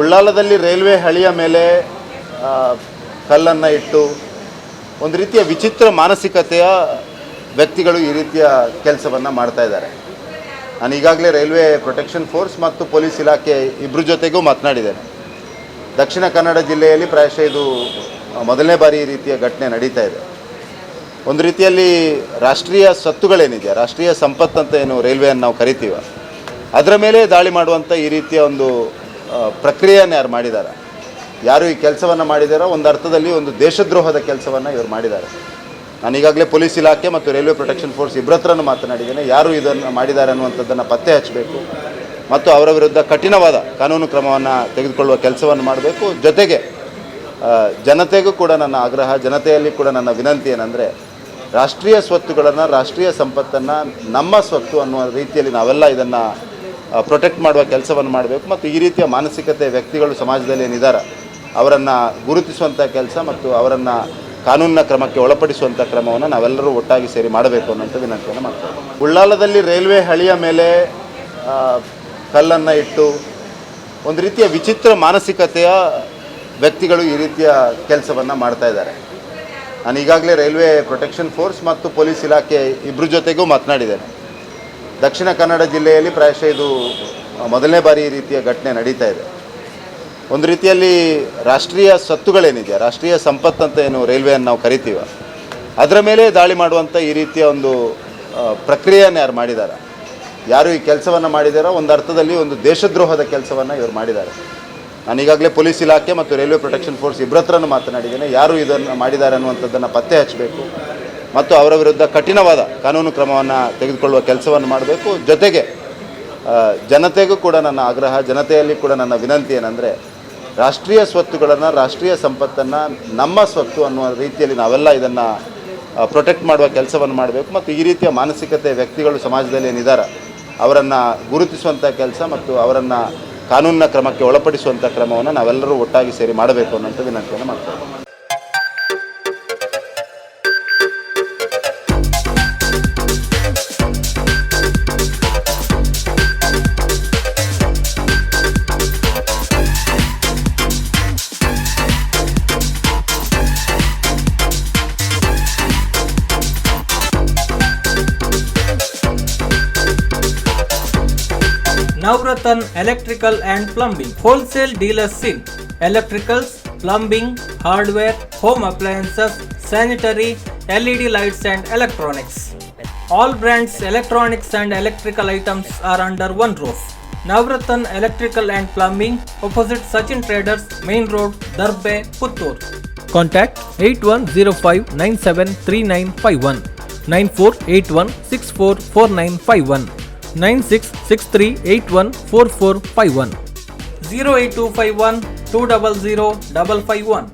ಉಳ್ಳಾಲದಲ್ಲಿ railway ಹಳಿಯ ಮೇಲೆ ಕಲ್ಲನ್ನು ಇಟ್ಟು ಒಂದು ರೀತಿಯ ವಿಚಿತ್ರ ಮಾನಸಿಕತೆಯ ವ್ಯಕ್ತಿಗಳು ಈ ರೀತಿಯ ಕೆಲಸವನ್ನು ಮಾಡ್ತಾ ಇದ್ದಾರೆ. ನಾನು ಈಗಾಗಲೇ ರೈಲ್ವೆ ಪ್ರೊಟೆಕ್ಷನ್ ಫೋರ್ಸ್ ಮತ್ತು ಪೊಲೀಸ್ ಇಲಾಖೆ ಇಬ್ಬರ ಜೊತೆಗೂ ಮಾತನಾಡಿದ್ದೇನೆ. ದಕ್ಷಿಣ ಕನ್ನಡ ಜಿಲ್ಲೆಯಲ್ಲಿ ಪ್ರಾಯಶಃ ಇದು ಮೊದಲನೇ ಬಾರಿ ಈ ರೀತಿಯ ಘಟನೆ ನಡೀತಾ ಇದೆ. ಒಂದು ರೀತಿಯಲ್ಲಿ ರಾಷ್ಟ್ರೀಯ ಸ್ವತ್ತುಗಳೇನಿದೆ, ರಾಷ್ಟ್ರೀಯ ಸಂಪತ್ತಂತ ಏನು ರೈಲ್ವೆಯನ್ನು ನಾವು ಕರಿತೀವಿ, ಅದರ ಮೇಲೆ ದಾಳಿ ಮಾಡುವಂಥ ಈ ರೀತಿಯ ಒಂದು ಪ್ರಕ್ರಿಯೆಯನ್ನು ಯಾರು ಮಾಡಿದ್ದಾರೆ, ಯಾರು ಈ ಕೆಲಸವನ್ನು ಮಾಡಿದಾರೋ ಒಂದು ಅರ್ಥದಲ್ಲಿ ಒಂದು ದೇಶದ್ರೋಹದ ಕೆಲಸವನ್ನು ಇವರು ಮಾಡಿದ್ದಾರೆ. ನಾನು ಈಗಾಗಲೇ ಪೊಲೀಸ್ ಇಲಾಖೆ ಮತ್ತು ರೈಲ್ವೆ ಪ್ರೊಟೆಕ್ಷನ್ ಫೋರ್ಸ್ ಇಬ್ಬರ ಹತ್ರನೂ ಮಾತನಾಡಿದ್ದೇನೆ. ಯಾರು ಇದನ್ನು ಮಾಡಿದ್ದಾರೆ ಅನ್ನುವಂಥದ್ದನ್ನು ಪತ್ತೆ ಹಚ್ಚಬೇಕು ಮತ್ತು ಅವರ ವಿರುದ್ಧ ಕಠಿಣವಾದ ಕಾನೂನು ಕ್ರಮವನ್ನು ತೆಗೆದುಕೊಳ್ಳುವ ಕೆಲಸವನ್ನು ಮಾಡಬೇಕು. ಜೊತೆಗೆ ಜನತೆಗೂ ಕೂಡ ನನ್ನ ಆಗ್ರಹ, ಜನತೆಯಲ್ಲಿ ಕೂಡ ನನ್ನ ವಿನಂತಿ ಏನಂದರೆ, ರಾಷ್ಟ್ರೀಯ ಸ್ವತ್ತುಗಳನ್ನು, ರಾಷ್ಟ್ರೀಯ ಸಂಪತ್ತನ್ನು ನಮ್ಮ ಸ್ವತ್ತು ಅನ್ನುವ ರೀತಿಯಲ್ಲಿ ನಾವೆಲ್ಲ ಇದನ್ನು ಪ್ರೊಟೆಕ್ಟ್ ಮಾಡುವ ಕೆಲಸವನ್ನು ಮಾಡಬೇಕು. ಮತ್ತು ಈ ರೀತಿಯ ಮಾನಸಿಕತೆ ವ್ಯಕ್ತಿಗಳು ಸಮಾಜದಲ್ಲಿ ಏನಿದ್ದಾರೆ ಅವರನ್ನು ಗುರುತಿಸುವಂಥ ಕೆಲಸ ಮತ್ತು ಅವರನ್ನು ಕಾನೂನಿನ ಕ್ರಮಕ್ಕೆ ಒಳಪಡಿಸುವಂಥ ಕ್ರಮವನ್ನು ನಾವೆಲ್ಲರೂ ಒಟ್ಟಾಗಿ ಸೇರಿ ಮಾಡಬೇಕು ಅನ್ನೋಂಥ ವಿನಂತಿಯನ್ನು ಮಾಡ್ತೇವೆ. ಉಳ್ಳಾಲದಲ್ಲಿ ರೈಲ್ವೆ ಹಳಿಯ ಮೇಲೆ ಕಲ್ಲನ್ನು ಇಟ್ಟು ಒಂದು ರೀತಿಯ ವಿಚಿತ್ರ ಮಾನಸಿಕತೆಯ ವ್ಯಕ್ತಿಗಳು ಈ ರೀತಿಯ ಕೆಲಸವನ್ನು ಮಾಡ್ತಾ ಇದ್ದಾರೆ. ನಾನು ಈಗಾಗಲೇ ರೈಲ್ವೆ ಪ್ರೊಟೆಕ್ಷನ್ ಫೋರ್ಸ್ ಮತ್ತು ಪೊಲೀಸ್ ಇಲಾಖೆ ಇಬ್ಬರ ಜೊತೆಗೂ ಮಾತನಾಡಿದ್ದೇನೆ. ದಕ್ಷಿಣ ಕನ್ನಡ ಜಿಲ್ಲೆಯಲ್ಲಿ ಪ್ರಾಯಶಃ ಇದು ಮೊದಲನೇ ಬಾರಿ ಈ ರೀತಿಯ ಘಟನೆ ನಡೀತಾ ಇದೆ. ಒಂದು ರೀತಿಯಲ್ಲಿ ರಾಷ್ಟ್ರೀಯ ಸ್ವತ್ತುಗಳೇನಿದೆ, ರಾಷ್ಟ್ರೀಯ ಸಂಪತ್ತಂತ ಏನು ರೈಲ್ವೆಯನ್ನು ನಾವು ಕರಿತೀವಿ, ಅದರ ಮೇಲೆ ದಾಳಿ ಮಾಡುವಂಥ ಈ ರೀತಿಯ ಒಂದು ಪ್ರಕ್ರಿಯೆಯನ್ನು ಯಾರು ಮಾಡಿದ್ದಾರೆ, ಯಾರು ಈ ಕೆಲಸವನ್ನು ಮಾಡಿದಾರೋ ಒಂದು ಅರ್ಥದಲ್ಲಿ ಒಂದು ದೇಶದ್ರೋಹದ ಕೆಲಸವನ್ನು ಇವರು ಮಾಡಿದ್ದಾರೆ. ನಾನು ಈಗಾಗಲೇ ಪೊಲೀಸ್ ಇಲಾಖೆ ಮತ್ತು ರೈಲ್ವೆ ಪ್ರೊಟೆಕ್ಷನ್ ಫೋರ್ಸ್ ಇಬ್ಬರ ಹತ್ರನೂ ಮಾತನಾಡಿದ್ದೇನೆ. ಯಾರು ಇದನ್ನು ಮಾಡಿದ್ದಾರೆ ಅನ್ನುವಂಥದ್ದನ್ನು ಪತ್ತೆ ಹಚ್ಚಬೇಕು ಮತ್ತು ಅವರ ವಿರುದ್ಧ ಕಠಿಣವಾದ ಕಾನೂನು ಕ್ರಮವನ್ನು ತೆಗೆದುಕೊಳ್ಳುವ ಕೆಲಸವನ್ನು ಮಾಡಬೇಕು. ಜೊತೆಗೆ ಜನತೆಗೂ ಕೂಡ ನನ್ನ ಆಗ್ರಹ, ಜನತೆಯಲ್ಲಿ ಕೂಡ ನನ್ನ ವಿನಂತಿ ಏನಂದರೆ, ರಾಷ್ಟ್ರೀಯ ಸ್ವತ್ತುಗಳನ್ನು, ರಾಷ್ಟ್ರೀಯ ಸಂಪತ್ತನ್ನು ನಮ್ಮ ಸ್ವತ್ತು ಅನ್ನುವ ರೀತಿಯಲ್ಲಿ ನಾವೆಲ್ಲ ಇದನ್ನು ಪ್ರೊಟೆಕ್ಟ್ ಮಾಡುವ ಕೆಲಸವನ್ನು ಮಾಡಬೇಕು. ಮತ್ತು ಈ ರೀತಿಯ ಮಾನಸಿಕತೆ ವ್ಯಕ್ತಿಗಳು ಸಮಾಜದಲ್ಲಿ ಏನಿದ್ದಾರೆ ಅವರನ್ನು ಗುರುತಿಸುವಂಥ ಕೆಲಸ ಮತ್ತು ಅವರನ್ನು ಕಾನೂನಿನ ಕ್ರಮಕ್ಕೆ ಒಳಪಡಿಸುವಂಥ ಕ್ರಮವನ್ನು ನಾವೆಲ್ಲರೂ ಒಟ್ಟಾಗಿ ಸೇರಿ ಮಾಡಬೇಕು ಅನ್ನೋಂಥ ವಿನಂತಿಯನ್ನು ಮಾಡ್ತೇವೆ. Navratna Electrical and Plumbing Wholesale Dealers in Electricals, Plumbing, Hardware, Home Appliances, Sanitary, LED Lights and Electronics. All brands electronics and electrical items are under one roof. Navratna Electrical and Plumbing, opposite Sachin Traders, Main Road, Darbe, Puttur. Contact 8105973951, 9481644951, 9663814451, 08251 200 551.